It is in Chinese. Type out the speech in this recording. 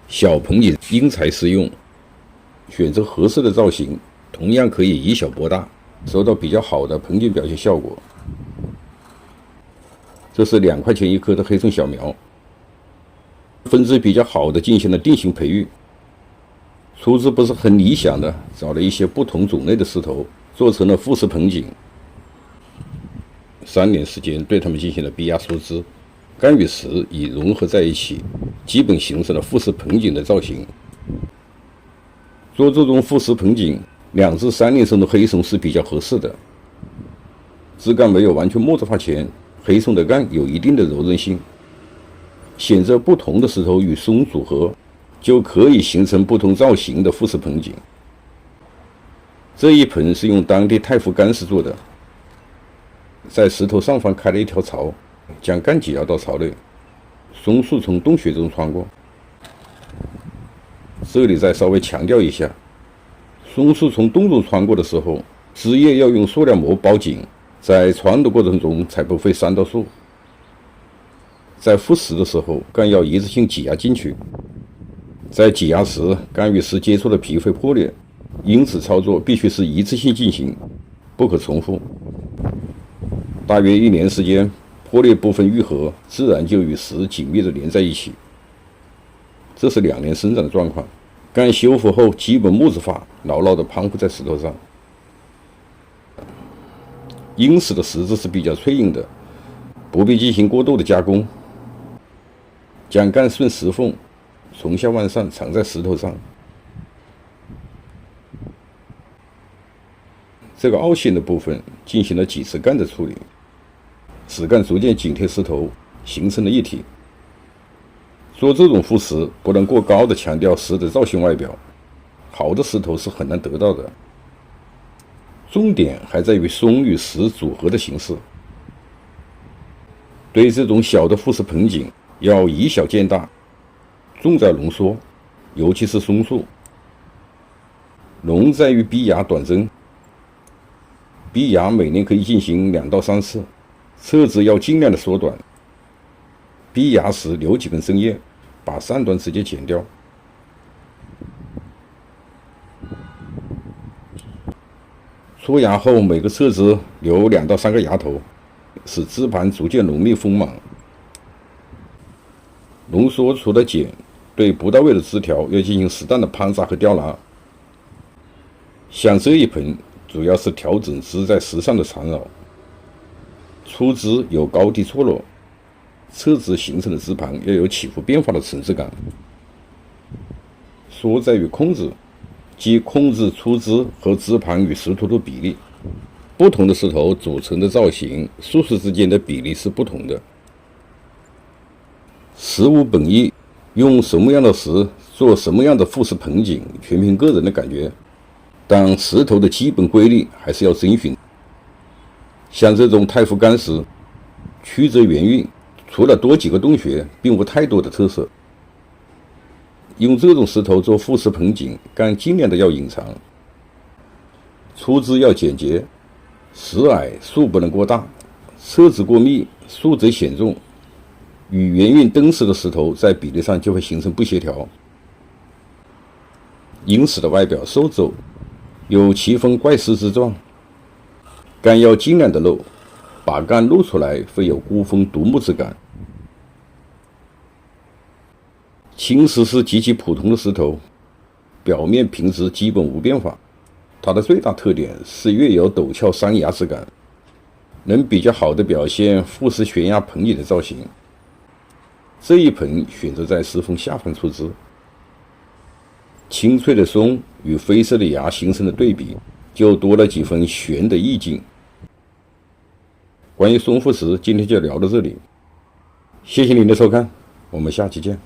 小盆景因材施用，选择合适的造型，同样可以以小博大，收到比较好的盆景表现效果。这是2块钱一颗的黑松小苗，分质比较好的进行了定型培育。出资不是很理想的，找了一些不同种类的石头，做成了复式盆景。3年时间对它们进行了逼压疏枝，干与石已融合在一起，基本形成了复式盆景的造型。做这种复式盆景，2至3年生的黑松是比较合适的。枝干没有完全木质化前，黑松的干有一定的柔韧性。选择不同的石头与松组合，就可以形成不同造型的复式盆景。这一盆是用当地太湖干石做的，在石头上方开了一条槽，将干挤压到槽内，松树从洞穴中穿过。这里再稍微强调一下，松树从洞中穿过的时候，枝叶要用塑料膜包紧，在穿的过程中才不会伤到树。在复石的时候，干要一次性挤压进去，在挤压时，干与石接触的皮会破裂，因此操作必须是一次性进行，不可重复。大约1年时间，破裂部分愈合，自然就与石紧密地连在一起。这是2年生长的状况，干修复后基本木质化，牢牢地攀附在石头上。阴石的石质是比较脆硬的，不必进行过度的加工。将干顺石缝，从下往上藏在石头上。这个凹陷的部分进行了几次干的处理，使干逐渐紧贴石头，形成了一体。做这种复石不能过高的强调石的造型外表，好的石头是很难得到的。重点还在于松与石组合的形式。对这种小的复石盆景，要以小见大，重在浓缩，尤其是松树。浓在于逼压短针，逼压每年可以进行2到3次，侧枝要尽量的缩短。逼压时留几根针叶，把上端直接剪掉。出芽后，每个侧枝留2到3个芽头，使枝盘逐渐浓密丰满。浓缩除了剪，对不到位的枝条要进行适当的攀扎和刁难。像这一盆，主要是调整枝在石上的缠绕。出枝有高低错落，侧枝形成的枝盘要有起伏变化的层次感。说在于控制，即控制出枝和枝盘与石头的比例。不同的石头组成的造型，树石之间的比例是不同的。实无本意，用什么样的石做什么样的复式盆景，全凭个人的感觉。但石头的基本规律还是要遵循。像这种太湖干石，曲折圆韵，除了多几个洞穴，并无太多的特色。用这种石头做复式盆景，干尽量的要隐藏，出枝要简洁，石矮树不能过大，侧枝过密，树则显重，与圆韵登石的石头在比例上就会形成不协调。阴石的外表瘦皱，有奇峰怪石之状，干要尽量的露，把干露出来会有孤峰独木之感。青石是极其普通的石头，表面平直基本无变化，它的最大特点是越有陡峭山崖之感，能比较好的表现复式悬崖盆景的造型。这一盆选择在石缝下方出枝，清脆的松与灰色的芽形成的对比，就多了几分玄的意境。关于松复石，今天就聊到这里，谢谢您的收看，我们下期见。